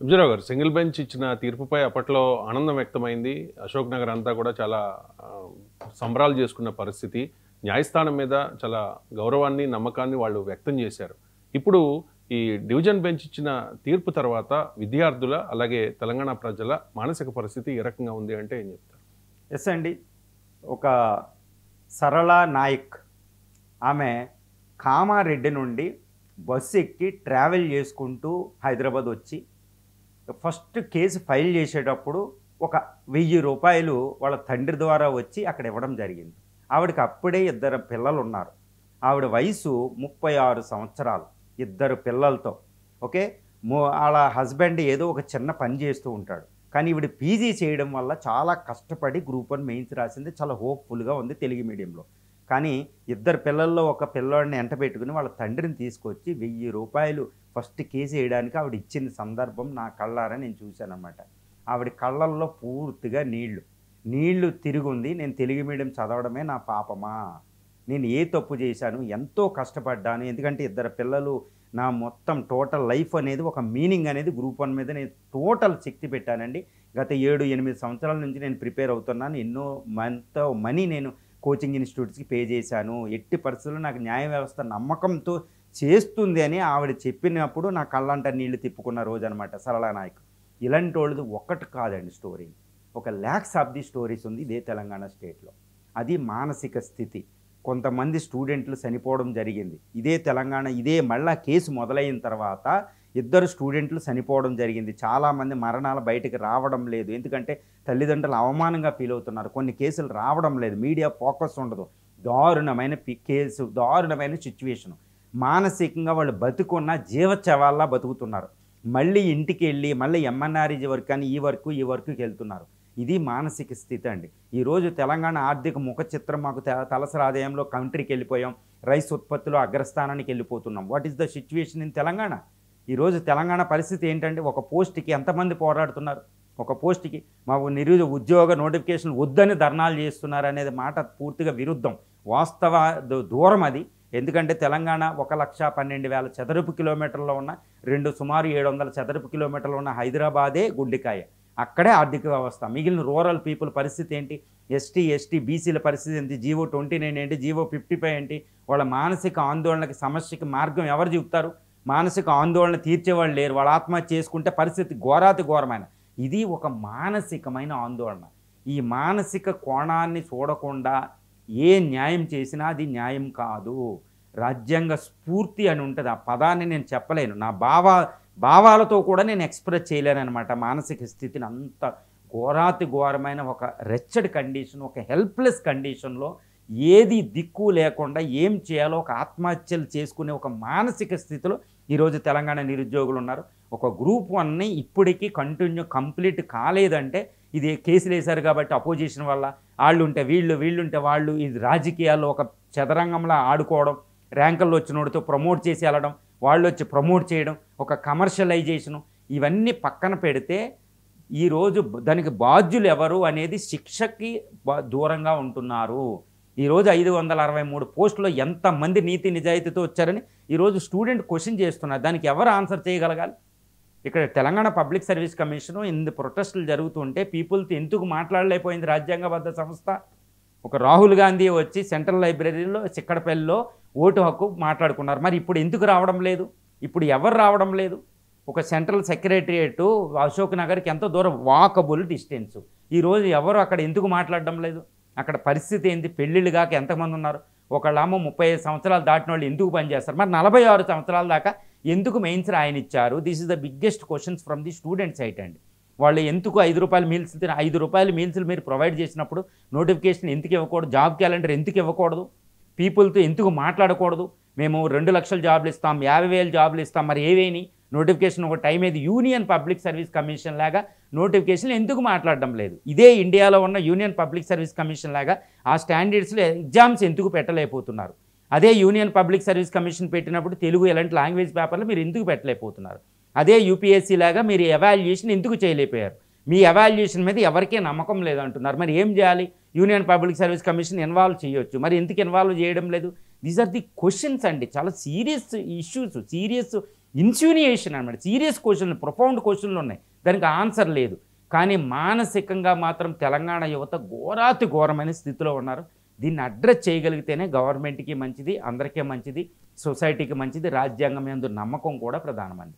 ఎంజీరావు గారు single bench ఇచ్చిన తీర్పుపై అప్పట్లో ఆనందం వ్యక్తమైంది. అశోక్ నగర్ అంతా కూడా చాలా సంబరాలు చేసుకున్న పరిస్థితి. న్యాయస్థానం మీద చాలా గౌరవాన్ని, నమ్మకాన్ని వాళ్ళు వ్యక్తం చేశారు. ఇప్పుడు ఈ డివిజన్ బెంచ్ ఇచ్చిన తీర్పు తర్వాత విద్యార్థుల అలాగే తెలంగాణ ప్రజల మానసిక పరిస్థితి ఏ రకంగా ఉంది అంటే ఏం చెప్తారు? ఎస్ అండి. ఒక సరళ నాయక్ ఆమె కామారెడ్డి నుండి బస్సు ఎక్కి ట్రావెల్ చేసుకుంటూ హైదరాబాద్ వచ్చి ఫస్ట్ కేసు ఫైల్ చేసేటప్పుడు ఒక 1000 రూపాయలు వాళ్ళ తండ్రి ద్వారా వచ్చి అక్కడ ఇవ్వడం జరిగింది. ఆవిడకి అప్పుడే 2 పిల్లలు ఉన్నారు. ఆవిడ వయసు 36 సంవత్సరాలు, 2 పిల్లలతో. ఓకే, వాళ్ళ హస్బెండ్ ఏదో ఒక చిన్న పని చేస్తూ ఉంటాడు. కానీ ఈవిడ పీజీ చేయడం వల్ల చాలా కష్టపడి గ్రూప్ 1 మెయిన్స్ రాసింది. చాలా హోప్ఫుల్గా ఉంది తెలుగు మీడియంలో. కానీ 2 పిల్లల్లో ఒక పిల్లోడిని ఎంట పెట్టుకుని వాళ్ళ తండ్రిని తీసుకొచ్చి 1000 రూపాయలు ఫస్ట్ కేసు వేయడానికి ఆవిడ ఇచ్చిన సందర్భం నా కళ్ళారా నేను చూశానన్నమాట. ఆవిడ కళ్ళల్లో పూర్తిగా నీళ్లు తిరుగుంది. నేను తెలుగు మీడియం చదవడమే నా పాపమా, నేను ఏ తప్పు చేశాను, ఎంతో కష్టపడ్డాను. ఎందుకంటే 2 పిల్లలు, నా మొత్తం టోటల్ లైఫ్ అనేది ఒక మీనింగ్ అనేది గ్రూప్ 1 మీద నేను టోటల్ శక్తి పెట్టానండి. గత 7-8 సంవత్సరాల నుంచి నేను ప్రిపేర్ అవుతున్నాను. ఎన్నో మనీ నేను కోచింగ్ ఇన్స్టిట్యూట్స్కి పే చేశాను. ఎట్టి పరిస్థితుల్లో నాకు న్యాయ వ్యవస్థ నమ్మకంతో చేస్తుంది అని ఆవిడ చెప్పినప్పుడు నా కళ్ళంట నీళ్లు తిప్పుకున్న రోజు అనమాట సరళ నాయక్. ఇలాంటి వాళ్ళది ఒక్కటి కాదండి స్టోరీ, ఒక ల్యాక్స్ ఆఫ్ ది స్టోరీస్ ఉంది ఇదే తెలంగాణ స్టేట్లో. అది మానసిక స్థితి. కొంతమంది స్టూడెంట్లు చనిపోవడం జరిగింది ఇదే తెలంగాణ. ఇదే మళ్ళా కేసు మొదలైన తర్వాత 2 స్టూడెంట్లు చనిపోవడం జరిగింది. చాలామంది మరణాలు బయటకు రావడం లేదు, ఎందుకంటే తల్లిదండ్రులు అవమానంగా ఫీల్ అవుతున్నారు. కొన్ని కేసులు రావడం లేదు, మీడియా ఫోకస్ ఉండదు. దారుణమైన కేసు, దారుణమైన సిచ్యువేషను. మానసికంగా వాళ్ళు బతుకున్న జీవచవాల్లా బతుకుతున్నారు. మళ్ళీ ఇంటికి వెళ్ళి మళ్ళీ ఎంఎన్ఆర్ఈజీ వర్క్ కానీ ఈ వర్క్కి వెళ్తున్నారు. ఇది మానసిక స్థితి అండి. ఈరోజు తెలంగాణ ఆర్థిక ముఖ చిత్రం మాకు తలసరి ఆదాయంలో కంట్రీకి వెళ్ళిపోయాం, రైస్ ఉత్పత్తిలో అగ్రస్థానానికి వెళ్ళిపోతున్నాం. What is the situation in Telangana? ఈరోజు తెలంగాణ పరిస్థితి ఏంటంటే, ఒక పోస్ట్కి ఎంతమంది పోరాడుతున్నారు, ఒక పోస్ట్కి మాకు ఉద్యోగ నోటిఫికేషన్ వద్దని ధర్నాలు చేస్తున్నారు అనేది మాట పూర్తిగా విరుద్ధం, వాస్తవ దూరం అది. ఎందుకంటే తెలంగాణ 1,12,000 చదరపు కిలోమీటర్లో ఉన్న సుమారు 700 చదరపు కిలోమీటర్లు ఉన్న హైదరాబాదే గుండెకాయ. అక్కడే ఆర్థిక వ్యవస్థ. మిగిలిన రూరల్ పీపుల్ పరిస్థితి ఏంటి, ఎస్టీ బీసీల పరిస్థితి ఏంటి, జీవో 29 ఏంటి, జీవో 55 ఏంటి? వాళ్ళ మానసిక ఆందోళనకి సమస్యకి మార్గం ఎవరు చెబుతారు? మానసిక ఆందోళన తీర్చేవాళ్ళు లేరు. వాళ్ళ ఆత్మహత్య చేసుకుంటే పరిస్థితి ఘోరాతి-ఘోరమైన. ఇది ఒక మానసికమైన ఆందోళన. ఈ మానసిక కోణాన్ని చూడకుండా ఏ న్యాయం చేసినా అది న్యాయం కాదు. రాజ్యాంగ స్ఫూర్తి అని ఉంటుంది, ఆ పదాన్ని నేను చెప్పలేను, నా భావాలతో కూడా నేను ఎక్స్ప్రెస్ చేయలేనమాట. మానసిక స్థితిని అంత ఘోరాతి-ఘోరమైన ఒక రెచ్చడ్ కండిషన్, ఒక హెల్ప్లెస్ కండిషన్లో ఏది దిక్కు లేకుండా ఏం చేయాలో ఒక ఆత్మహత్యలు చేసుకునే ఒక మానసిక స్థితిలో ఈరోజు తెలంగాణ నిరుద్యోగులు ఉన్నారు. ఒక గ్రూప్ 1ని ఇప్పటికీ కంప్లీట్ కాలేదంటే ఇది కేసులు వేశారు కాబట్టి అపోజిషన్ వల్ల, వాళ్ళు ఉంటే వీళ్ళుంటే వాళ్ళు, ఇది రాజకీయాల్లో ఒక చదరంగంలో ఆడుకోవడం, ర్యాంకుల్లో వచ్చినోడితో ప్రమోట్ చేసి వెళ్ళడం, వాళ్ళు వచ్చి ప్రమోట్ చేయడం, ఒక కమర్షియలైజేషను, ఇవన్నీ పక్కన పెడితే ఈరోజు దానికి బాధ్యులు ఎవరు అనేది శిక్షకి దూరంగా ఉంటున్నారు. ఈరోజు 563 పోస్టులో ఎంతమంది నీతి నిజాయితీతో వచ్చారని ఈరోజు స్టూడెంట్ క్వశ్చన్ చేస్తున్నారు. దానికి ఎవరు ఆన్సర్ చేయగలగాలి? ఇక్కడ తెలంగాణ పబ్లిక్ సర్వీస్ కమిషను ఇన్ని ప్రొటెస్టులు జరుగుతుంటే పీపుల్తో ఎందుకు మాట్లాడలేకపోయింది రాజ్యాంగబద్ధ సంస్థ? ఒక రాహుల్ గాంధీ వచ్చి సెంట్రల్ లైబ్రరీలో చిక్కడపల్లిలో ఓటు హక్కు మాట్లాడుకున్నారు. మరి ఇప్పుడు ఎందుకు రావడం లేదు? ఇప్పుడు ఎవరు రావడం లేదు? ఒక సెంట్రల్ సెక్రటరియట్ అశోక్ నగర్కి ఎంతో దూరం, వాకబుల్ డిస్టెన్స్. ఈరోజు ఎవరు అక్కడ ఎందుకు మాట్లాడడం లేదు? అక్కడ పరిస్థితి ఏంటి? పెళ్ళిళ్ళు కాక ఎంతమంది ఉన్నారు? ఒకళ్ళేమో 35 సంవత్సరాలు దాటిన వాళ్ళు ఎందుకు పనిచేస్తారు? మరి 46 సంవత్సరాల దాకా ఎందుకు మెయిన్స్ రాయనిచ్చారు? This is the biggest questions from the student side అండి. వాళ్ళు ఎందుకు 5 రూపాయల మీల్స్ తిన 5 రూపాయల మీల్స్లు మీరు ప్రొవైడ్ చేసినప్పుడు నోటిఫికేషన్ ఎందుకు ఇవ్వకూడదు? జాబ్ క్యాలెండర్ ఎందుకు ఇవ్వకూడదు? పీపుల్తో ఎందుకు మాట్లాడకూడదు? మేము 2 లక్షల జాబ్లు ఇస్తాం, 50,000 జాబ్లు ఇస్తాం, మరి ఏవేని నోటిఫికేషన్ ఒక టైం ఏది? యూనియన్ పబ్లిక్ సర్వీస్ కమిషన్ లాగా నోటిఫికేషన్లు ఎందుకు మాట్లాడడం లేదు? ఇదే ఇండియాలో ఉన్న యూనియన్ పబ్లిక్ సర్వీస్ కమిషన్ లాగా ఆ స్టాండర్డ్స్లో ఎగ్జామ్స్ ఎందుకు పెట్టలేకపోతున్నారు? అదే యూనియన్ పబ్లిక్ సర్వీస్ కమిషన్ పెట్టినప్పుడు తెలుగు ఎలాంటి లాంగ్వేజ్ పేపర్లు మీరు ఎందుకు పెట్టలేకపోతున్నారు? అదే యూపీఎస్సీ లాగా మీరు ఎవాల్యుయేషన్ ఎందుకు చేయలేకపోయారు? మీ ఎవాల్యుయేషన్ మీద ఎవరికీ నమ్మకం లేదంటున్నారు. మరి ఏం చేయాలి? Union public service commission involve చేయొచ్చు, మరి ఎందుకు ఇన్వాల్వ్ చేయడం లేదు? దీస్ ఆర్ ది క్వశ్చన్స్ అండి. చాలా సీరియస్ ఇష్యూస్, సీరియస్ ఇన్సిన్యుయేషన్ అనమాట. సీరియస్ క్వశ్చన్లు, ప్రొఫౌండ్ క్వశ్చన్లు ఉన్నాయి, దానికి ఆన్సర్ లేదు. కానీ మానసికంగా మాత్రం తెలంగాణ యువత ఘోరాతి ఘోరమైన స్థితిలో ఉన్నారు. దీన్ని అడ్రస్ చేయగలిగితేనే గవర్నమెంట్కి మంచిది, అందరికీ మంచిది, సొసైటీకి మంచిది, రాజ్యాంగం యందు నమ్మకం కూడా ప్రధానమండి.